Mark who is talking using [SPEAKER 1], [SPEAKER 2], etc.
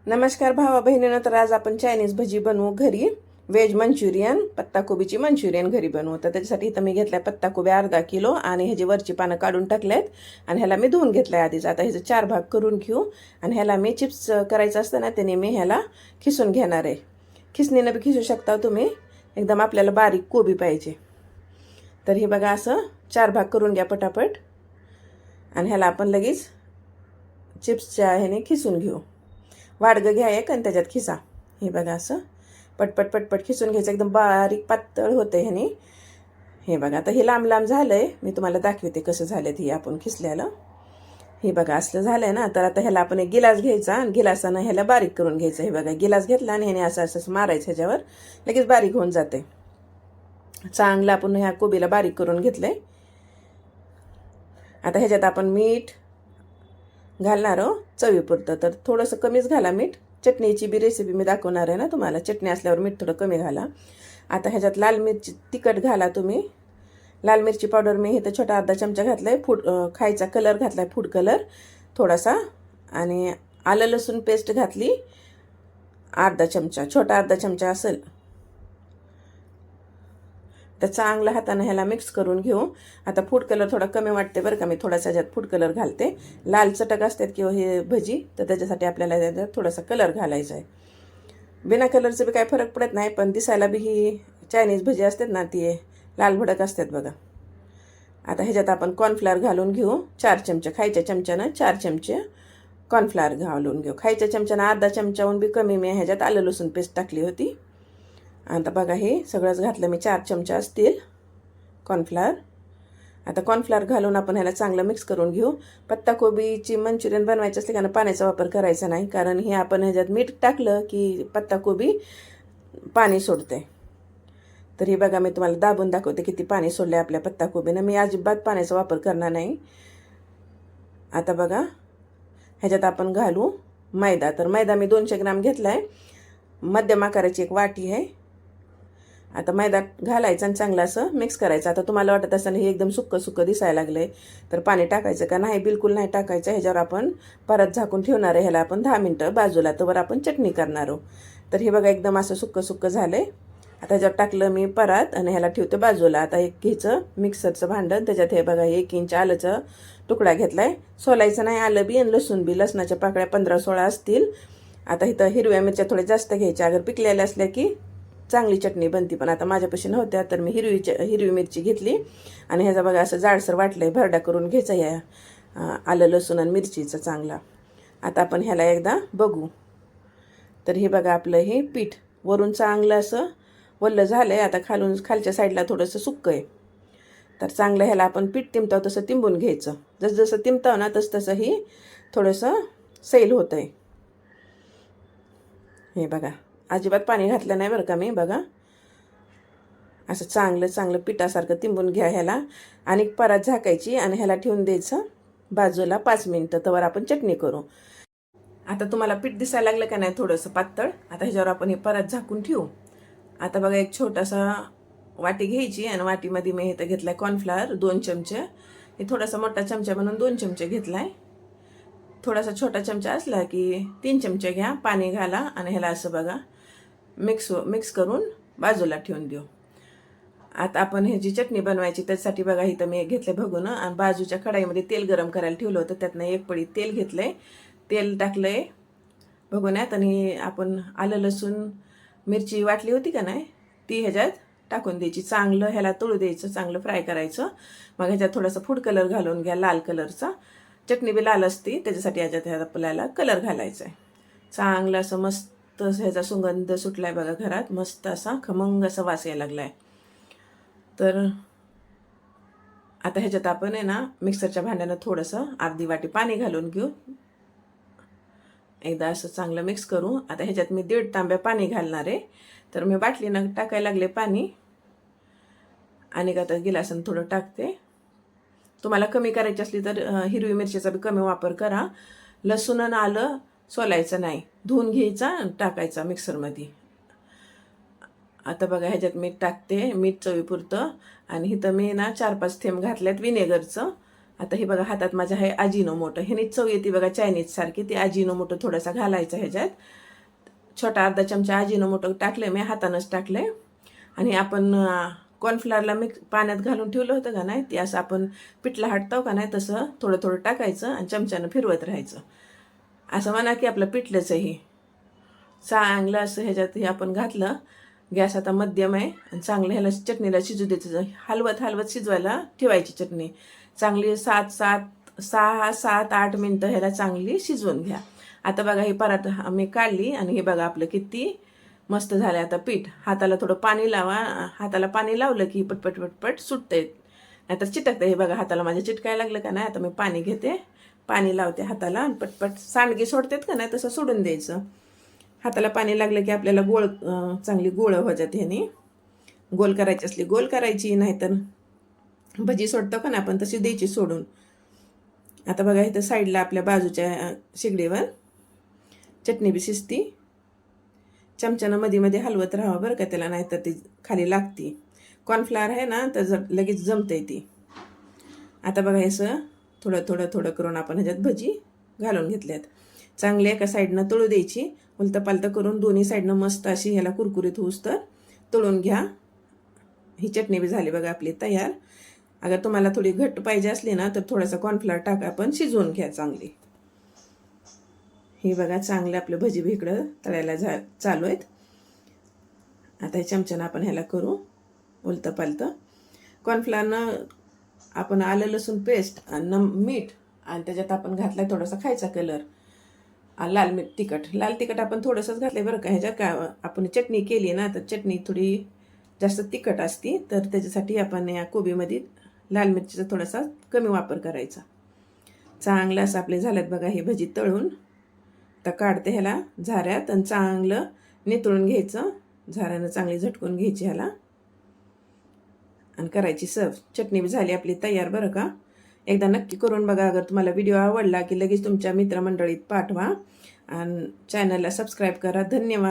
[SPEAKER 1] नमस्कार भावा बहिणींनो. तर आज आपण चायनीज भजी बनवू घरी. व्हेज मंचुरियन, पत्ताकोबीची मंचुरियन घरी बनवू. तर त्याच्यासाठी इथं मी घेतलाय पत्ताकोबी अर्धा किलो आणि ह्याची वरची पानं काढून टाकलेत आणि ह्याला मी धुवून घेतलाय आधीच. आता ह्याचे 4 भाग करून घेऊ आणि ह्याला मी चिप्स करायचं असतं ना, त्याने मी ह्याला खिसून घेणार आहे. खिसणीनं बी खिसू शकता तुम्ही. एकदम आपल्याला बारीक कोबी पाहिजे. तर हे बघा असं 4 भाग करून घ्या पटापट आणि ह्याला आपण लगेच चिप्सच्या ह्याने खिसून घेऊ. वाडगं घ्या एक आणि त्याच्यात खिसा. हे बघा असं पटपट पटपट खिसून घ्यायचं. एकदम बारीक पातळ होतं ह्याने. हे बघा आता हे लांब लांब झालंय. मी तुम्हाला दाखवते कसं झालं हे आपण खिसल्याला. हे बघा असलं झालंय ना. तर आता ह्याला आपण एक गिलास घ्यायचा आणि गिलासानं ह्याला बारीक करून घ्यायचं. हे बघा गिलास घेतला आणि ह्याने असं असं मारायचं ह्याच्यावर, लगेच बारीक होऊन जाते. चांगलं आपण ह्या कोबीला बारीक करून घेतलंय. आता ह्याच्यात आपण मीठ घालणार चवीपुरतं. तर थोडंसं कमीच घाला मीठ. चटणीची बी रेसिपी मी दाखवणार आहे ना तुम्हाला. चटणी असल्यावर मीठ थोडं कमी घाला. आता ह्याच्यात लाल मिरची तिखट घाला तुम्ही. लाल मिरची पावडर मी इथं छोटा अर्धा चमचा घातला आहे. खायचा कलर घातला आहे, फूड कलर थोडासा. आणि आलं लसूण पेस्ट घातली अर्धा चमचा, छोटा अर्धा चमचा असेल. तर चांगलं हाताने ह्याला मिक्स करून घेऊ. आता फूड कलर थोडा कमी वाटते बरं का. मी थोडासा ह्याच्यात फूड कलर घालते. लाल चटक असतात किंवा हे भजी, तर त्याच्यासाठी आपल्याला त्याच्यात थोडासा कलर घालायचा आहे. बिना कलरचं बी काही फरक पडत नाही, पण दिसायला बी ही चायनीज भजी असतात ना ती लाल भडक असतात बघा. आता ह्याच्यात आपण कॉर्नफ्लॉवर घालून घेऊ 4 चमचे. खायच्या चमच्यानं 4 चमचे कॉर्नफ्लॉवर घालून घेऊ. खायच्या चमच्यानं अर्धा चमचाहून बी कमी मी ह्याच्यात आलं लसूण पेस्ट टाकली होती. आता बघा हे सगळंच घातलं मी. 4 चमचे असतील कॉर्नफ्लॉवर. आता कॉर्नफ्लॉवर घालून आपण ह्याला चांगलं मिक्स करून घेऊ. पत्ताकोबीची मंचुरियन बनवायची असली का ना, पाण्याचा वापर करायचा नाही, कारण हे आपण ह्याच्यात मीठ टाकलं की पत्ताकोबी पाणी सोडते. तर हे बघा मी तुम्हाला दाबून दाखवते किती पाणी सोडले आपल्या पत्ताकोबीनं. मी अजिबात पाण्याचा वापर करणार नाही. आता बघा ह्याच्यात आपण घालू मैदा. तर मैदा मी 200 ग्राम घेतला आहे. मध्यम आकाराची एक वाटी आहे. आता मैदा घालायचा आणि चांगलं असं मिक्स करायचं. आता तुम्हाला वाटत असेल हे एकदम सुक्कं सुक्कं दिसायला लागलंय, तर पाणी टाकायचं का? नाही, बिलकुल नाही टाकायचं. ह्याच्यावर आपण परत झाकून ठेवणार आहे ह्याला आपण 10 मिनटं बाजूला. तोवर आपण चटणी करणार आहोत. तर हे बघा एकदम असं सुक्कं सुक्कं झालंय. आता ह्याच्यावर टाकलं मी परत आणि ह्याला ठेवते बाजूला. आता एक घ्यायचं मिक्सरचं भांडं. त्याच्यात हे बघा 1 इंच आलंचं तुकडा घेतलाय. सोलायचं नाही आलं बी आणि लसूण बी. लसणाच्या पाकळ्या 15-16 असतील. आता इथं हिरव्या मिरच्या थोड्या जास्त घ्यायच्या. अगर पिकलेल्या असल्या की चांगली चटणी बनती, पण आता माझ्यापाशी नव्हत्या तर मी हिरवी मिरची घेतली आणि ह्याचा बघा असं जाडसर वाटलंय. भरडा करून घ्यायचा या आलं लसूण आणि मिरचीचं चांगला. आता आपण ह्याला एकदा बघू. तर हे बघा आपलं हे पीठ वरून चांगलं असं वल्लं झालंय. आता खालच्या साईडला थोडंसं सुक्कं आहे. तर चांगलं ह्याला आपण पीठ तिंबताव तसं तिंबून घ्यायचं. जसं तिंबताव ना तसं ही थोडंसं सैल होतं आहे. हे बघा अजिबात पाणी घातलं नाही बरं का मी. बघा असं चांगलं पिठासारखं तिंबून घ्या ह्याला आणि परत झाकायची आणि ह्याला ठेवून द्यायचं बाजूला 5 मिनटं. तवर आपण चटणी करू. आता तुम्हाला पीठ दिसायला लागलं का नाही थोडंसं पातळ. आता ह्याच्यावर आपण हे परत झाकून ठेवू. आता बघा एक छोटासा वाटी घ्यायची आणि वाटीमध्ये मी इथं घेतलाय कॉर्नफ्लॉवर 2 चमचे. हे थोडासा मोठा चमचा म्हणून 2 चमचे घेतलाय. थोडासा छोटा चमचा असला की 3 चमचे घ्या. पाणी घाला आणि ह्याला असं बघा मिक्स करून बाजूला ठेवून देऊ. आता आपण ह्याची चटणी बनवायची. त्यासाठी बघा इथं मी घेतलं भगून आणि बाजूच्या कढाईमध्ये तेल गरम करायला ठेवलं होतं. त्यातनं 1 पळी तेल घेतलंय. तेल टाकलंय भगोन्यात आणि आपण आलं लसूण मिरची वाटली होती का नाही ती ह्याच्यात टाकून द्यायची. चांगलं ह्याला तळू द्यायचं, चांगलं फ्राय करायचं. मग ह्याच्यात थोडासा फूड कलर घालून घ्या, लाल कलरचा. चटणी बी लाल असते त्याच्यासाठी ह्याच्यात आपल्याला कलर घालायचा आहे. चांगलं असं मस्त ह्याचा सुगंध सुटलाय बघा घरात. मस्त असा खमंग असा वास यायला लागलाय. तर आता ह्याच्यात आपण आहे ना मिक्सरच्या भांड्यानं थोडंसं अर्धी वाटी पाणी घालून घेऊ. एकदा असं चांगलं मिक्स करू. आता ह्याच्यात मी 1.5 तांब्या पाणी घालणार आहे. तर मी बाटलीनं टाकायला लागले पाणी आणि आता गिलासानं थोडं टाकते. तुम्हाला कमी करायची असली तर हिरवी मिरचीचा बी कमी वापर करा. लसूण आणि आलं सोलायचं नाही, धुवून घ्यायचा आणि टाकायचा मिक्सरमध्ये. आता बघा ह्याच्यात मीठ टाकते, मीठ चवीपुरतं. आणि इथं मी ना 4-5 थेंब घातल्यात विनेगरचं आता हे बघा हातात माझ्या आहे अजिनोमोटो. ह्यानी चव येते बघा चायनीज सारखी. ती अजिनोमोटो थोडासा घालायचा ह्याच्यात. छोटा अर्धा चमचा अजिनोमोटो टाकले मी, हातानंच टाकले. आणि आपण कॉर्नफ्लॉरला मिक्स पाण्यात घालून ठेवलं होतं का नाही, ते असं आपण पिठलं हटतो का नाही तसं थोडं थोडं टाकायचं आणि चमच्यानं फिरवत राहायचं. असं म्हणा की आपलं पिठलंच आहे हे. चांगलं असं ह्याच्यात हे आपण घातलं. गॅस आता मध्यम आहे आणि चांगलं ह्याला चटणीला शिजू द्यायचं. हलवत हलवत शिजवायला ठेवायची चटणी. चांगली 6-7-8 मिनटं ह्याला चांगली शिजवून घ्या. आता बघा ही पराठा मी काढली आणि हे बघा आपलं किती मस्त झालं. आता पीठ हाताला थोडं पाणी लावा. हाताला पाणी लावलं की पटपट पटपट सुटतंय, नाहीतर चिटकतं. हे बघा हाताला माझ्या चिटकायला लागलं का नाही. आता मी पाणी घेते, पाणी लावते हाताला आणि पटपट सांडगे सोडतात का नाही तसं सोडून द्यायचं. हाताला पाणी लागलं की आपल्याला गोळ चांगली गोळ हो जाते. ह्यानी गोल करायची असली गोल करायची, नाहीतर भजी सोडतो का ना आपण तशी द्यायची सोडून. आता बघा इथं साईडला आपल्या बाजूच्या शेगडीवर चटणी बी शिजती. चमच्यानं मध्ये मध्ये हलवत राहावं बरं का त्याला, नाहीतर ती खाली लागती. कॉर्नफ्लॉवर आहे ना तर लगेच जमतंय ती. आता बघा असं थोडं थोडं थोडं करून आपण ह्याच्यात भजी घालून घेतल्यात. चांगले एका साईडनं तळू द्यायची. उलतं पालतं करून दोन्ही साईडनं मस्त अशी ह्याला कुरकुरीत होऊस तर तळून घ्या. ही चटणी बी झाली बघा आपली तयार. अगर तुम्हाला थोडी घट्ट पाहिजे असली ना तर थोडासा कॉर्नफ्लॉवर टाका, पण शिजवून घ्या चांगली. हे बघा चांगले आपले भजी बी इकडं तळायला चालू आहेत. आता हे चमच्यानं आपण ह्याला करू उलतं पालतं. कॉर्नफ्लॉवरनं आपण आलं लसूण पेस्ट आणि मीठ आणि त्याच्यात आपण घातला थोडासा खायचा कलर, लाल तिखट. लाल तिखट आपण थोडंसंच घातलं बरं का. ह्याच्यात का आपण चटणी केली ना तर चटणी थोडी जास्त तिखट असते, तर त्याच्यासाठी आपण या कोबीमध्ये लाल मिरचीचा थोडासा कमी वापर करायचा. चांगलं असं आपले झाल्यात बघा हे भजी तळून. आता काढते ह्याला झाऱ्यात आणि चांगलं नितळून घ्यायचं. झाऱ्यानं चांगली झटकून घ्यायची ह्याला आणि करायची सर्व. चटणी बी झाली आपली तयार बरं का. एकदा नक्की करून बघा. अगर तुम्हाला व्हिडिओ आवडला की लगेच तुमच्या मित्रमंडळीत पाठवा आणि चॅनलला सबस्क्राईब करा. धन्यवाद.